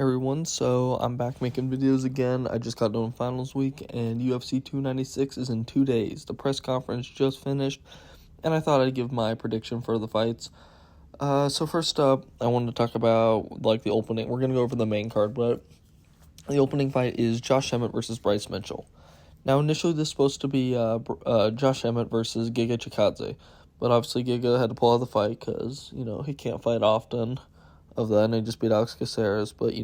Everyone, so I'm back making videos again. I just got done with finals week, and UFC 296 is in 2 days. The press conference just finished, and I thought I'd give my prediction for the fights. So first up, I wanted to talk about, the opening. We're going to go over the main card, but the opening fight is Josh Emmett versus Bryce Mitchell. Now, initially, this is supposed to be Josh Emmett versus Giga Chikadze, but obviously Giga had to pull out the fight because, he can't fight often. Of that, and he just beat Alex Caceres, but,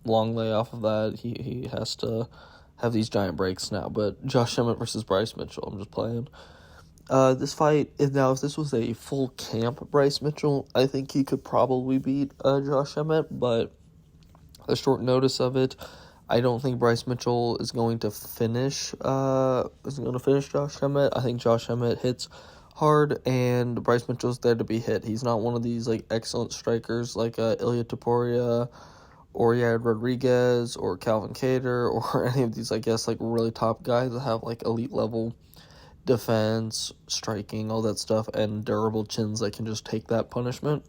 long layoff of that, he has to have these giant breaks now. But Josh Emmett versus Bryce Mitchell, I'm just playing. This fight, if this was a full camp Bryce Mitchell, I think he could probably beat Josh Emmett, but the short notice of it, I don't think Bryce Mitchell is going to finish Josh Emmett. I think Josh Emmett hits hard, and Bryce Mitchell's there to be hit. He's not one of these excellent strikers like Ilya Topuria or Yair Rodriguez or Calvin Kattar or any of these really top guys that have elite level defense, striking, all that stuff, and durable chins that can just take that punishment.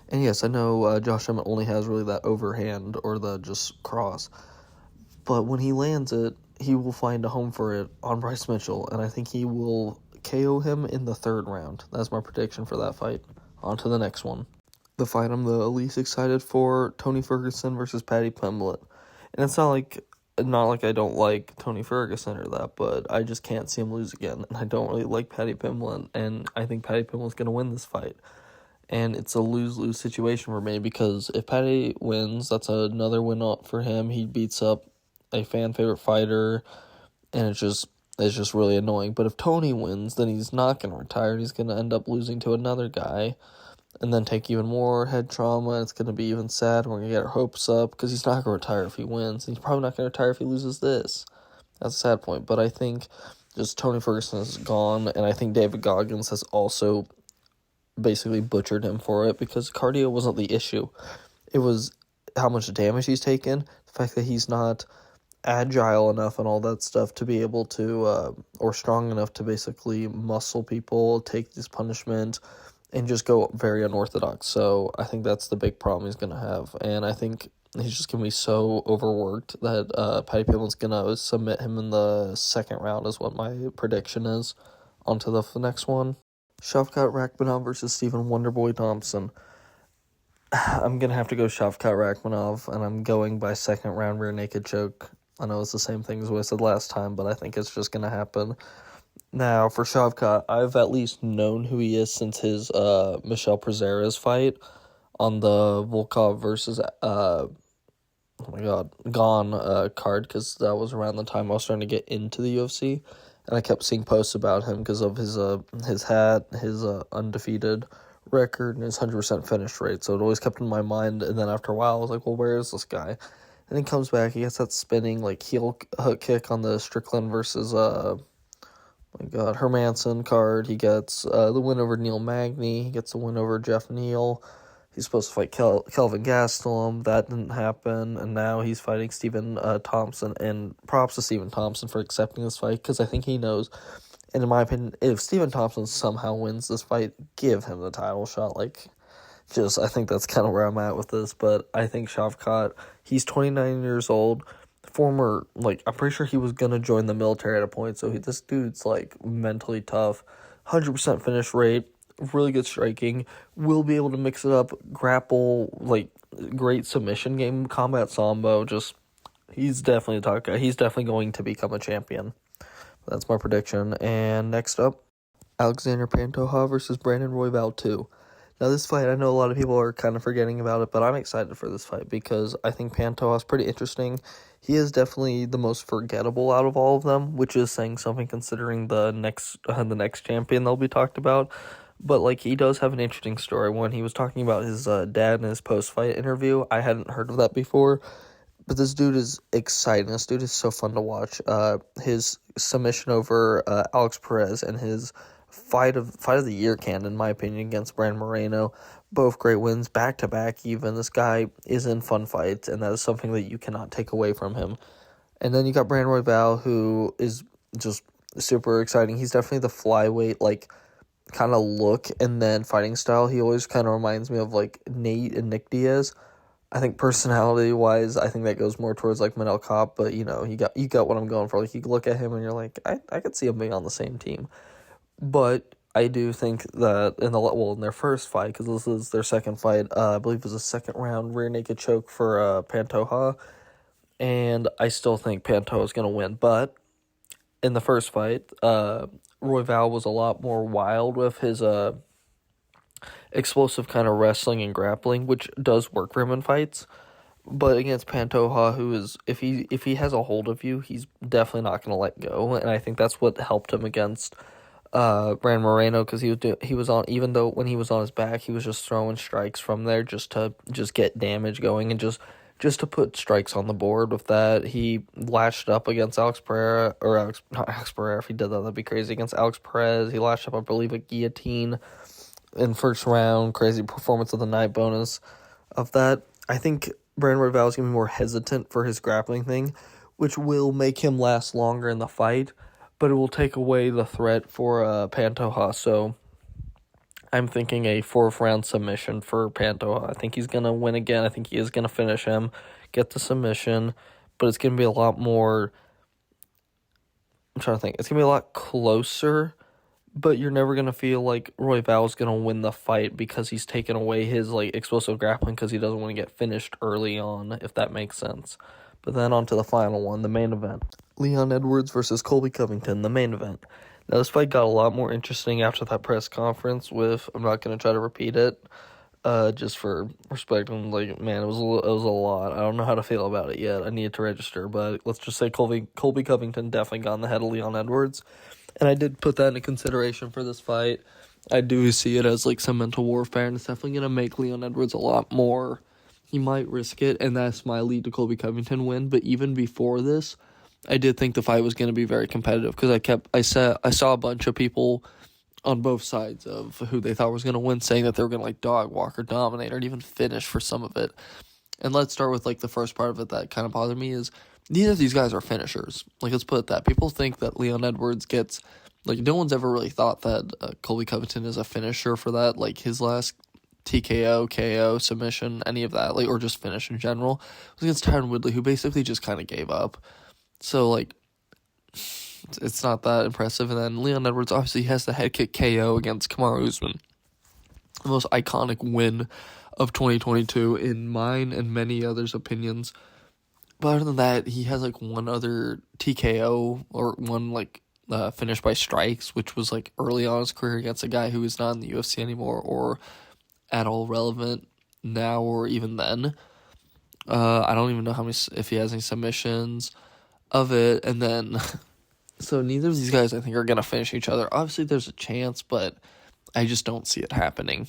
And yes, I know Josh Emmett only has really that overhand or the just cross, but when he lands it, he will find a home for it on Bryce Mitchell, and I think he will KO him in the third round. That's my prediction for that fight. On to the next one. The fight I'm the least excited for, Tony Ferguson versus Paddy Pimblett. And it's not like I don't like Tony Ferguson or that, but I just can't see him lose again. And I don't really like Paddy Pimblett, and I think Paddy Pimblett's going to win this fight. And it's a lose-lose situation for me because if Paddy wins, that's another win for him. He beats up a fan-favorite fighter, and it's just really annoying. But if Tony wins, then he's not going to retire. He's going to end up losing to another guy and then take even more head trauma. It's going to be even sad. We're going to get our hopes up because he's not going to retire if he wins. He's probably not going to retire if he loses this. That's a sad point. But I think just Tony Ferguson is gone, and I think David Goggins has also basically butchered him for it because cardio wasn't the issue. It was how much damage he's taken, the fact that he's not agile enough and all that stuff to be able to, or strong enough to basically muscle people, take this punishment, and just go very unorthodox. So I think that's the big problem he's going to have. And I think he's just going to be so overworked that Paddy Pimblett's going to submit him in the second round is what my prediction is. On to the next one. Shavkat Rakhmonov versus Stephen Wonderboy Thompson. I'm going to have to go Shavkat Rakhmonov, and I'm going by second round rear naked choke. I know it's the same thing as what I said last time, but I think it's just going to happen. Now, for Shavkat, I've at least known who he is since his Michel Prazeres fight on the Volkov versus Gone card, because that was around the time I was starting to get into the UFC, and I kept seeing posts about him because of his hat, his undefeated record, and his 100% finish rate, so it always kept in my mind, and then after a while, I was like, well, where is this guy? And he comes back, he gets that spinning, heel hook kick on the Strickland versus, Hermanson card. He gets the win over Neil Magny. He gets the win over Jeff Neal. He's supposed to fight Kelvin Gastelum. That didn't happen, and now he's fighting Stephen Thompson, and props to Stephen Thompson for accepting this fight, because I think he knows, and in my opinion, if Stephen Thompson somehow wins this fight, give him the title shot, I think that's kind of where I'm at with this, but I think Shavkat, he's 29 years old, former, I'm pretty sure he was going to join the military at a point, so this dude's, mentally tough, 100% finish rate, really good striking, will be able to mix it up, grapple, great submission game, combat sambo, he's definitely a top guy. He's definitely going to become a champion. That's my prediction. And next up, Alexander Pantoja versus Brandon Royval 2. Now, this fight, I know a lot of people are kind of forgetting about it, but I'm excited for this fight because I think Pantoja is pretty interesting. He is definitely the most forgettable out of all of them, which is saying something considering the next champion they'll be talked about. But, he does have an interesting story. When he was talking about his dad in his post-fight interview, I hadn't heard of that before. But this dude is exciting. This dude is so fun to watch. His submission over Alex Perez and his fight of the year in my opinion, against Brandon Moreno. Both great wins, back-to-back even. This guy is in fun fights, and that is something that you cannot take away from him. And then you got Brandon Royval, who is just super exciting. He's definitely the flyweight, kind of look and then fighting style. He always kind of reminds me of, Nate and Nick Diaz. I think personality-wise, I think that goes more towards, like, Manel Kopp, but, you got what I'm going for. Like, you look at him and you're like, I could see him being on the same team. But I do think that in their first fight, because this is their second fight, I believe it was a second-round rear naked choke for Pantoja, and I still think Pantoja is going to win. But in the first fight, Royval was a lot more wild with his explosive kind of wrestling and grappling, which does work for him in fights. But against Pantoja, who is, if he has a hold of you, he's definitely not going to let go. And I think that's what helped him against Brand Moreno, because he was on, even though when he was on his back, he was just throwing strikes from there just to get damage going and just to put strikes on the board. With that, he lashed up against Alex Pereira, not Alex Pereira. If he did that'd be crazy. Against Alex Perez, he lashed up, I believe, a guillotine in first round. Crazy performance of the night bonus of that. I think Brandon Royval is going to be more hesitant for his grappling thing, which will make him last longer in the fight, but it will take away the threat for Pantoja. So I'm thinking a fourth round submission for Pantoja. I think he's going to win again. I think he is going to finish him, get the submission, but it's going to be a lot more, I'm trying to think, it's going to be a lot closer, but you're never going to feel like Royval is going to win the fight because he's taken away his like explosive grappling because he doesn't want to get finished early on, if that makes sense. But then on to the final one, the main event. Leon Edwards versus Colby Covington, the main event. Now, this fight got a lot more interesting after that press conference with, I'm not going to try to repeat it, just for respect. And, like, man, it was a lot. I don't know how to feel about it yet. I needed to register, but let's just say Colby Covington definitely got in the head of Leon Edwards. And I did put that into consideration for this fight. I do see it as, like, some mental warfare, and it's definitely going to make Leon Edwards a lot more. He might risk it, and that's my lead to Colby Covington win. But even before this, I did think the fight was going to be very competitive because I saw a bunch of people on both sides of who they thought was going to win saying that they were going to, like, dog walk or dominate or even finish for some of it. And let's start with, like, the first part of it that kind of bothered me is neither of these guys are finishers. Like, let's put it that. People think that Leon Edwards gets, like, no one's ever really thought that Colby Covington is a finisher for that. Like, his last TKO, KO, submission, any of that, like, or just finish in general, was against Tyron Woodley, who basically just kind of gave up. So, like, it's not that impressive. And then Leon Edwards, obviously, has the head kick KO against Kamaru Usman. The most iconic win of 2022 in mine and many others' opinions. But other than that, he has, like, one other TKO or one, like, finish by strikes, which was, like, early on in his career against a guy who is not in the UFC anymore or at all relevant now or even then. I don't even know if he has any submissions of it. And then, so neither of these guys, I think, are going to finish each other. Obviously, there's a chance, but I just don't see it happening.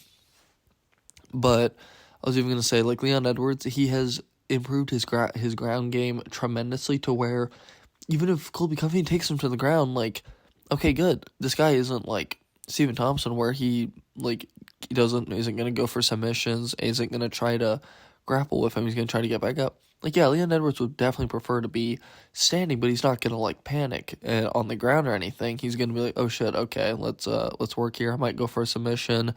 But I was even going to say, like, Leon Edwards, he has improved his ground game tremendously to where even if Colby Covington takes him to the ground, like, okay, good. This guy isn't like Stephen Thompson where he, like, isn't going to go for submissions, isn't going to try to grapple with him, he's going to try to get back up. Like, yeah, Leon Edwards would definitely prefer to be standing, but he's not going to, like, panic on the ground or anything. He's going to be like, oh, shit, okay, let's work here. I might go for a submission.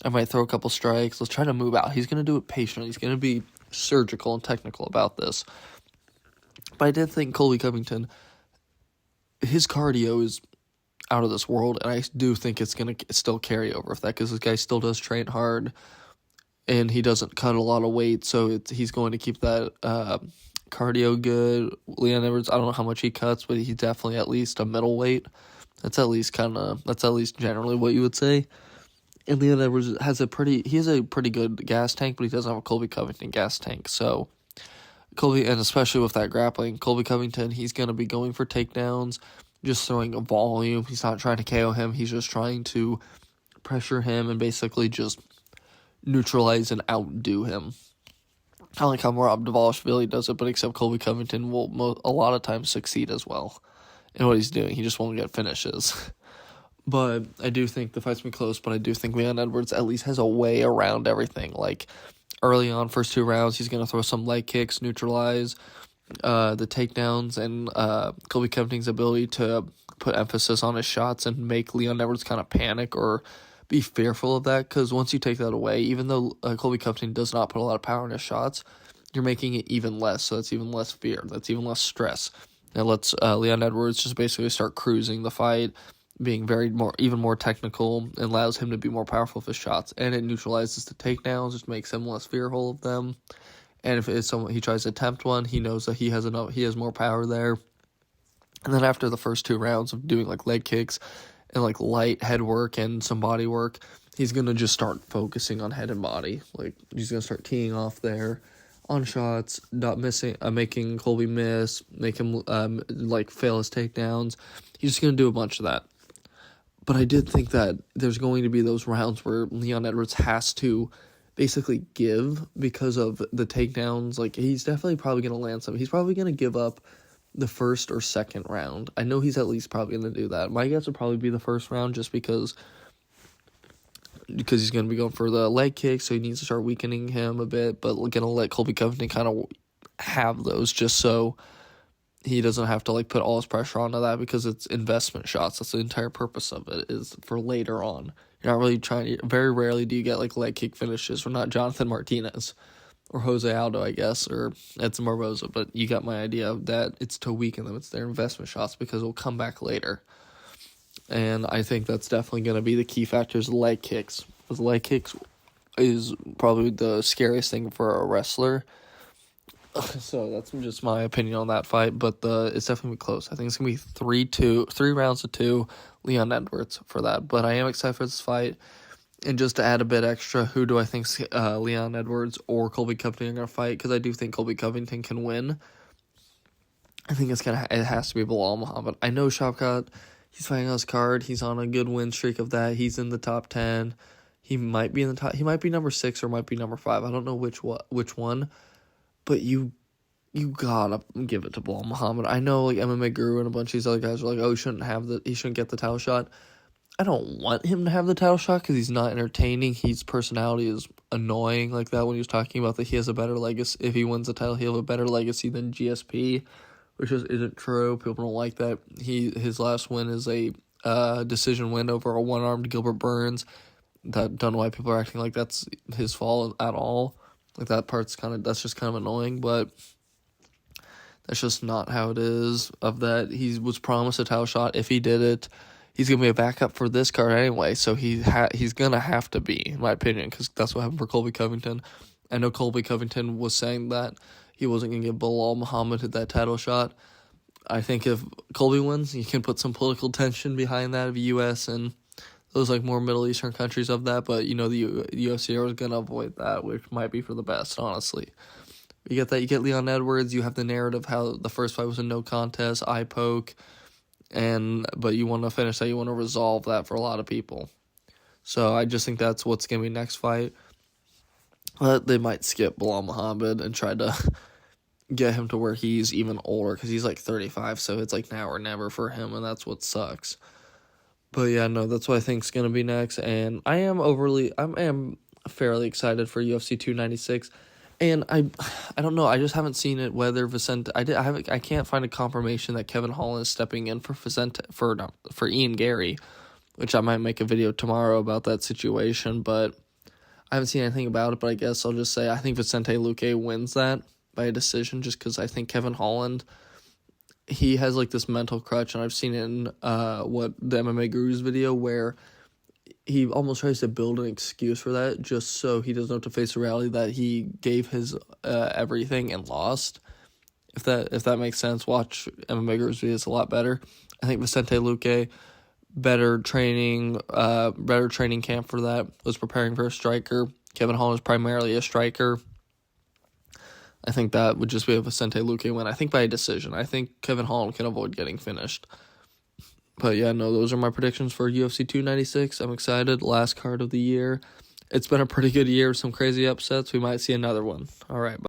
I might throw a couple strikes. Let's try to move out. He's going to do it patiently. He's going to be surgical and technical about this. But I did think Colby Covington, his cardio is out of this world, and I do think it's going to still carry over with that because this guy still does train hard, and he doesn't cut a lot of weight, so he's going to keep that cardio good. Leon Edwards, I don't know how much he cuts, but he's definitely at least a middleweight. That's at least generally what you would say. And Leon Edwards has a pretty good gas tank, but he doesn't have a Colby Covington gas tank. So Colby, and especially with that grappling, Colby Covington, he's going to be going for takedowns, just throwing a volume. He's not trying to KO him. He's just trying to pressure him and basically just neutralize and outdo him. Kind of like how Merab Dvalishvili does it, but except Colby Covington will a lot of times succeed as well in what he's doing. He just won't get finishes. But I do think the fight's been close, but I do think Leon Edwards at least has a way around everything. Like, early on, first 2 rounds, he's going to throw some leg kicks, neutralize the takedowns, and Colby Covington's ability to put emphasis on his shots and make Leon Edwards kind of panic or be fearful of that, because once you take that away, even though Colby Covington does not put a lot of power in his shots, you're making it even less, so that's even less fear, that's even less stress. It lets Leon Edwards just basically start cruising the fight, being even more technical, and allows him to be more powerful with his shots, and it neutralizes the takedowns, just makes him less fearful of them. And if it's someone he tries to attempt one, he knows that he has more power there. And then after the first 2 rounds of doing like leg kicks and like light head work and some body work, he's gonna just start focusing on head and body. Like he's gonna start teeing off there on shots, not making Colby miss, make him like fail his takedowns. He's just gonna do a bunch of that. But I did think that there's going to be those rounds where Leon Edwards has to basically give because of the takedowns. Like, he's definitely probably going to land some. He's probably going to give up the first or second round. I know he's at least probably going to do that. My guess would probably be the first round just because he's going to be going for the leg kick, so he needs to start weakening him a bit, but going to let Colby Covington kind of have those just so he doesn't have to like put all his pressure onto that, because it's investment shots. That's the entire purpose of it, is for later on. You're not really trying to, very rarely do you get like leg kick finishes. We're not Jonathan Martinez or Jose Aldo, I guess, or Edson Barboza, but you got my idea of that. It's to weaken them. It's their investment shots because it'll come back later. And I think that's definitely going to be the key factors, leg kicks. Because leg kicks is probably the scariest thing for a wrestler. So that's just my opinion on that fight, but it's definitely close. I think it's going to be 3 rounds to 2, Leon Edwards for that. But I am excited for this fight. And just to add a bit extra, who do I think Leon Edwards or Colby Covington are going to fight? Because I do think Colby Covington can win. I think it has to be Bilal Muhammad. I know Shavkat, he's fighting on his card. He's on a good win streak of that. He's in the top 10. He might be in the top. He might be number 6 or might be number 5. I don't know which one. But you gotta give it to Bilal Muhammad. I know like MMA Guru and a bunch of these other guys are like, oh, he shouldn't get the title shot. I don't want him to have the title shot because he's not entertaining. His personality is annoying like that when he was talking about that he has a better legacy. If he wins the title, he'll have a better legacy than GSP, which isn't true. People don't like that. His last win is a decision win over a one-armed Gilbert Burns. Don't know why people are acting like that's his fault at all. Like that part's that's just kind of annoying, but that's just not how it is. Of that, he was promised a title shot. If he did it, he's gonna be a backup for this card anyway. So he's gonna have to be, in my opinion, because that's what happened for Colby Covington. I know Colby Covington was saying that he wasn't gonna give Bilal Muhammad that title shot. I think if Colby wins, you can put some political tension behind that of the U.S. and those like more Middle Eastern countries of that, but the UFC is gonna avoid that, which might be for the best, honestly. You get that, you get Leon Edwards, you have the narrative how the first fight was a no contest, eye poke, but you want to finish that, you want to resolve that for a lot of people. So I just think that's what's gonna be next fight. But they might skip Bilal Muhammad and try to get him to where he's even older, because he's like 35, so it's like now or never for him, and that's what sucks. But yeah, no, that's what I think is going to be next, and I am fairly excited for UFC 296, and I don't know, I just haven't seen it whether Vicente, I can't find a confirmation that Kevin Holland is stepping in for Vicente, for Ian Gary, which I might make a video tomorrow about that situation, but I haven't seen anything about it. But I guess I'll just say I think Vicente Luque wins that by a decision, just because I think Kevin Holland, he has like this mental crutch, and I've seen it in the MMA Guru's video where he almost tries to build an excuse for that just so he doesn't have to face the reality that he gave his everything and lost. If that makes sense, watch MMA Guru's video. It's a lot better. I think Vicente Luque, better training camp for that, was preparing for a striker. Kevin Holland is primarily a striker. I think that would just be a Vicente Luque win. I think by a decision. I think Kevin Holland can avoid getting finished. But yeah, no, those are my predictions for UFC 296. I'm excited. Last card of the year. It's been a pretty good year with some crazy upsets. We might see another one. All right, bye.